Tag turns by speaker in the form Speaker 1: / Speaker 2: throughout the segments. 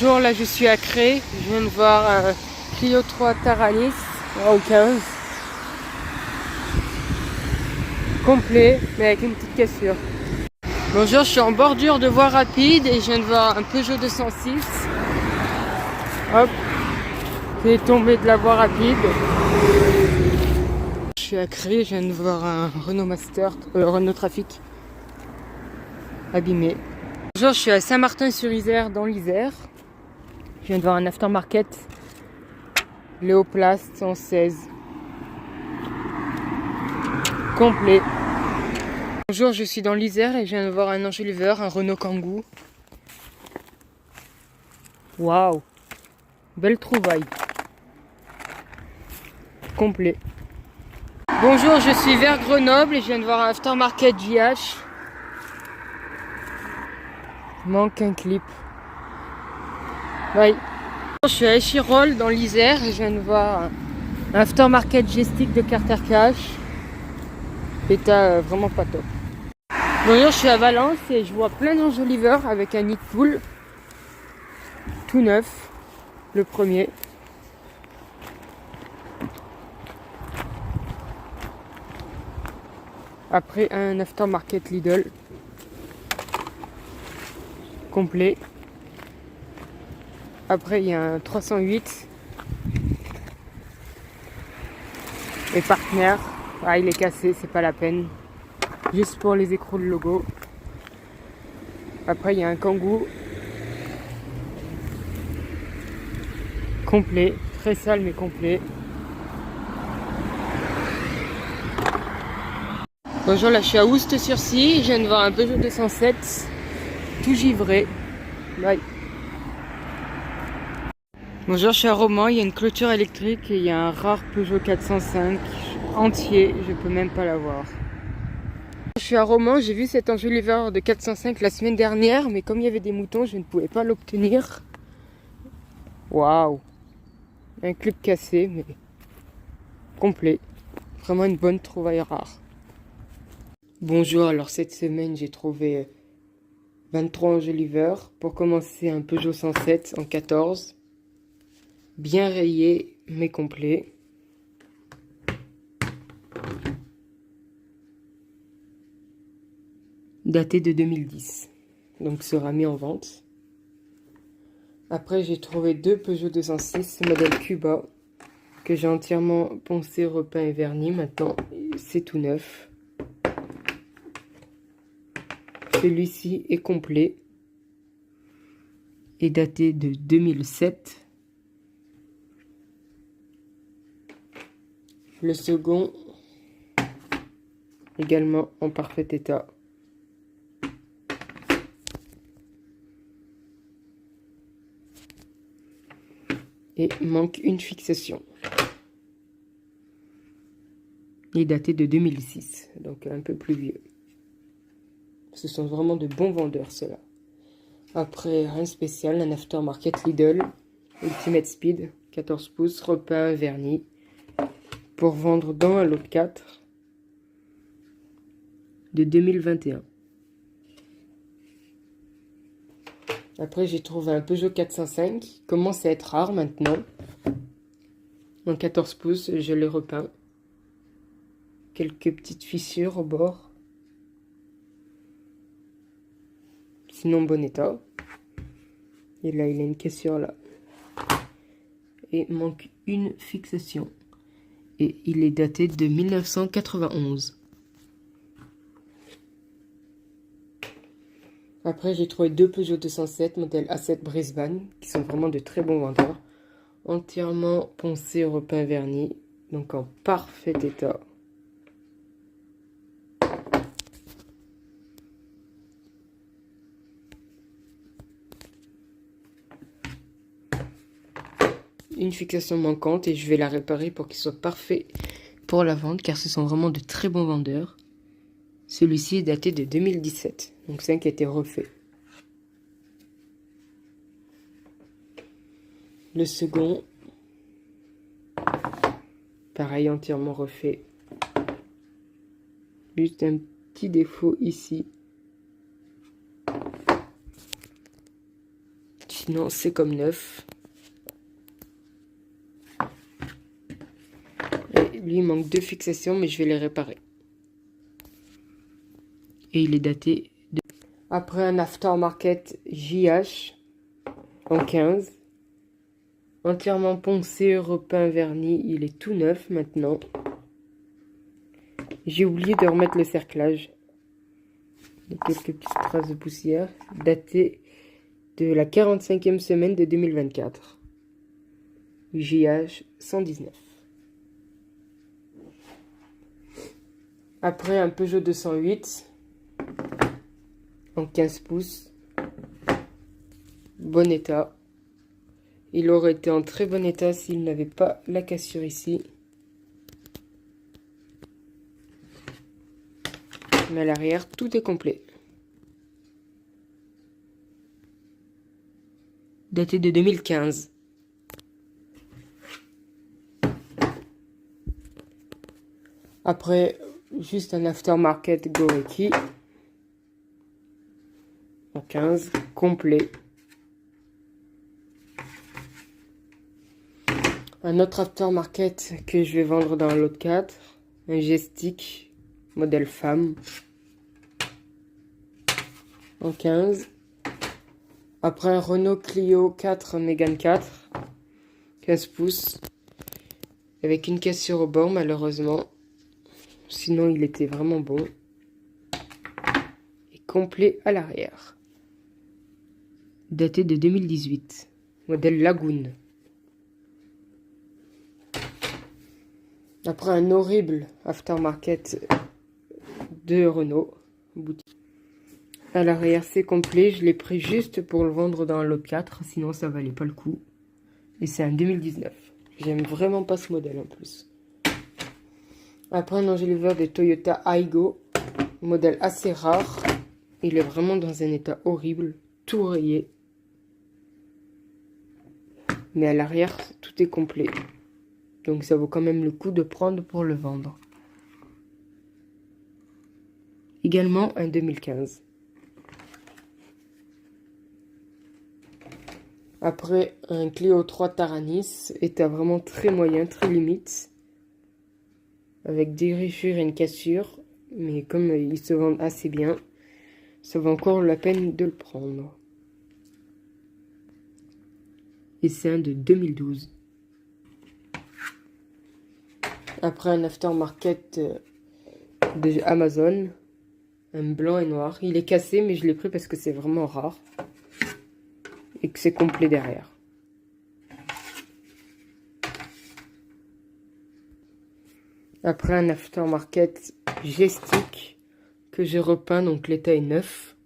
Speaker 1: Bonjour, là je suis à Cré, je viens de voir un Clio 3 Taranis au 15. Complet, mais avec une petite cassure. Bonjour, je suis en bordure de voie rapide et je viens de voir un Peugeot 206. Hop, qui est tombé de la voie rapide. Je suis à Cré, je viens de voir un Renault Master, Renault Trafic abîmé. Bonjour, je suis à Saint-Martin-sur-Isère dans l'Isère. Je viens de voir un aftermarket Léoplast 116 complet. Bonjour, je suis dans l'Isère et je viens de voir un enjoliveur, un Renault Kangoo. Waouh, belle trouvaille. Complet. Bonjour, je suis vers Grenoble et je viens de voir un aftermarket JH. Manque un clip. Oui. Je suis à Échirolles dans l'Isère et je viens de voir un aftermarket G-Stick de Carter Cash. État vraiment pas top. Bonjour, je suis à Valence et je vois plein d'enjoliveurs avec un nid de poule tout neuf, le premier. Après un aftermarket Lidl complet. Après il y a un 308 et partenaire. Ah, il est cassé, c'est pas la peine. Juste pour les écrous de logo. Après il y a un Kangoo complet, très sale mais complet. Bonjour, là je suis à Oust-sur-Scie, je viens de voir un Peugeot 207 tout givré. Bye. Bonjour, je suis à Romans, il y a une clôture électrique et il y a un rare Peugeot 405 entier, je peux même pas l'avoir. Je suis à Romans, j'ai vu cet enjoliveur de 405 la semaine dernière, mais comme il y avait des moutons, je ne pouvais pas l'obtenir. Waouh, un clip cassé, mais complet. Vraiment une bonne trouvaille rare. Bonjour, alors cette semaine j'ai trouvé 23 enjoliveurs. Pour commencer, un Peugeot 107 en 14. Bien rayé, mais complet. Daté de 2010. Donc sera mis en vente. Après, j'ai trouvé deux Peugeot 206 modèle Cuba que j'ai entièrement poncé, repeint et verni. Maintenant, c'est tout neuf. Celui-ci est complet et daté de 2007. Le second, également en parfait état. Et manque une fixation. Il est daté de 2006, donc un peu plus vieux. Ce sont vraiment de bons vendeurs, ceux-là. Après, rien de spécial, un aftermarket Lidl, Ultimate Speed, 14 pouces, repeint, verni, pour vendre dans un lot 4 de 2021. Après, j'ai trouvé un Peugeot 405, qui commence à être rare maintenant. En 14 pouces, je l'ai repeint. Quelques petites fissures au bord. Sinon, bon état. Et là, il a une cassure là. Et manque une fixation. Et il est daté de 1991. Après, j'ai trouvé deux Peugeot 207 modèle A7 Brisbane, qui sont vraiment de très bons vendeurs. Entièrement poncés, repeint, verni, donc en parfait état. Une fixation manquante et je vais la réparer pour qu'il soit parfait pour la vente, car ce sont vraiment de très bons vendeurs. Celui-ci est daté de 2017, donc c'est un qui a été refait. Le second, pareil, entièrement refait. Juste un petit défaut ici. sinon c'est comme neuf. Et lui il manque 2 fixations, mais je vais les réparer. Et il est daté de... Après un aftermarket JH en 15. Entièrement poncé, repeint, verni. Il est tout neuf maintenant. J'ai oublié de remettre le cerclage. Il y a quelques petites traces de poussière. Daté de la 45e semaine de 2024. JH 119. Après un Peugeot 208 en 15 pouces. Bon état. Il aurait été en très bon état s'il n'avait pas la cassure ici. Mais à l'arrière, tout est complet. Daté de 2015. Après, juste un aftermarket Gorecki. En 15, complet. Un autre aftermarket que je vais vendre dans l'autre 4. Un Gestic modèle femme. En 15. Après un Renault Clio 4 Mégane 4. 15 pouces. Avec une cassure au bord malheureusement. Sinon il était vraiment bon. Et complet à l'arrière. Daté de 2018. Modèle Lagoon. Après un horrible aftermarket de Renault. À l'arrière c'est complet. Je l'ai pris juste pour le vendre dans l'autre 4. Sinon ça valait pas le coup. Et c'est un 2019. J'aime vraiment pas ce modèle en plus. Après un enjoliveur de Toyota Aygo. Modèle assez rare. Il est vraiment dans un état horrible. Tout rayé. Mais à l'arrière tout est complet. Donc ça vaut quand même le coup de prendre pour le vendre. Également un 2015. Après un Clio 3 Taranis, état vraiment très moyen, très limite. Avec des griffures et une cassure. Mais comme ils se vendent assez bien, ça vaut encore la peine de le prendre. Et c'est un de 2012. Après un aftermarket de Amazon, un blanc et noir. Il est cassé mais je l'ai pris parce que c'est vraiment rare. Et que c'est complet derrière. Après un aftermarket Gestic que j'ai repeint, donc l'état est neuf.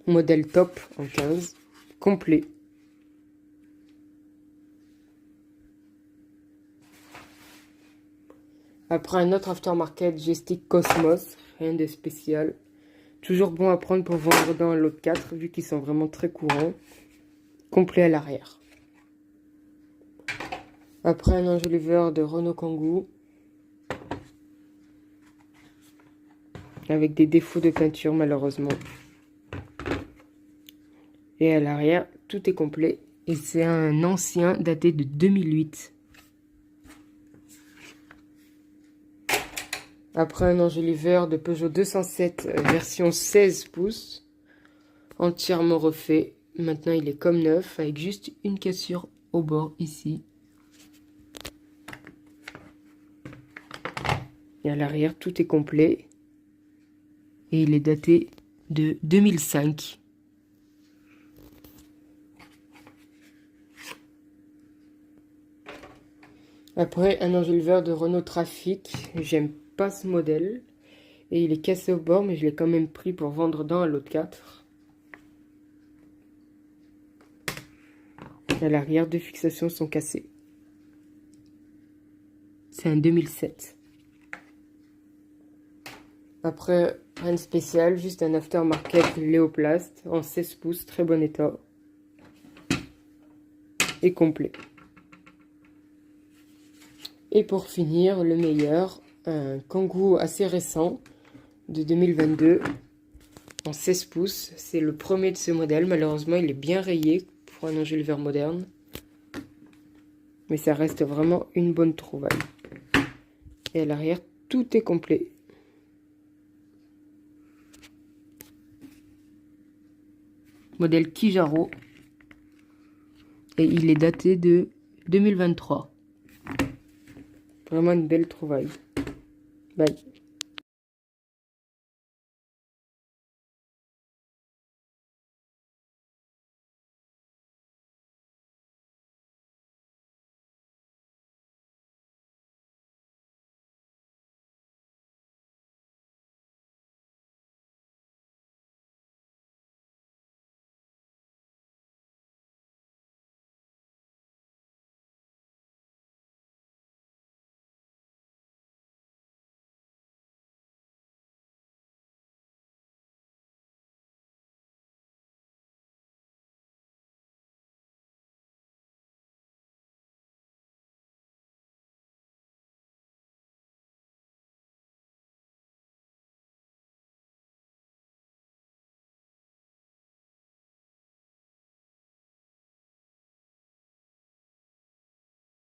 Speaker 1: Modèle top en 15. Complet. Après un autre aftermarket Gestic Cosmos, rien de spécial. Toujours bon à prendre pour vendre dans l'autre 4 vu qu'ils sont vraiment très courants. Complet à l'arrière. Après un enjoliveur de Renault Kangoo. Avec des défauts de peinture malheureusement. Et à l'arrière, tout est complet. Et c'est un ancien daté de 2008. Après un enjoliveur de Peugeot 207 version 16 pouces. Entièrement refait. Maintenant il est comme neuf avec juste une cassure au bord ici. Et à l'arrière tout est complet. Et il est daté de 2005. Après un enjoliveur de Renault Trafic. J'aime pas ce modèle. Et il est cassé au bord mais je l'ai quand même pris pour vendre dans l'autre 4. À l'arrière, 2 fixations sont cassées. C'est un 2007. Après, rien de spécial, juste un aftermarket Léoplast en 16 pouces, très bon état. Et complet. Et pour finir, le meilleur, un Kangoo assez récent de 2022 en 16 pouces. C'est le premier de ce modèle. Malheureusement, il est bien rayé pour un enjoliveur moderne. Mais ça reste vraiment une bonne trouvaille. Et à l'arrière, tout est complet. Modèle Kijaro. Et il est daté de 2023. Vraiment une belle trouvaille. Bye.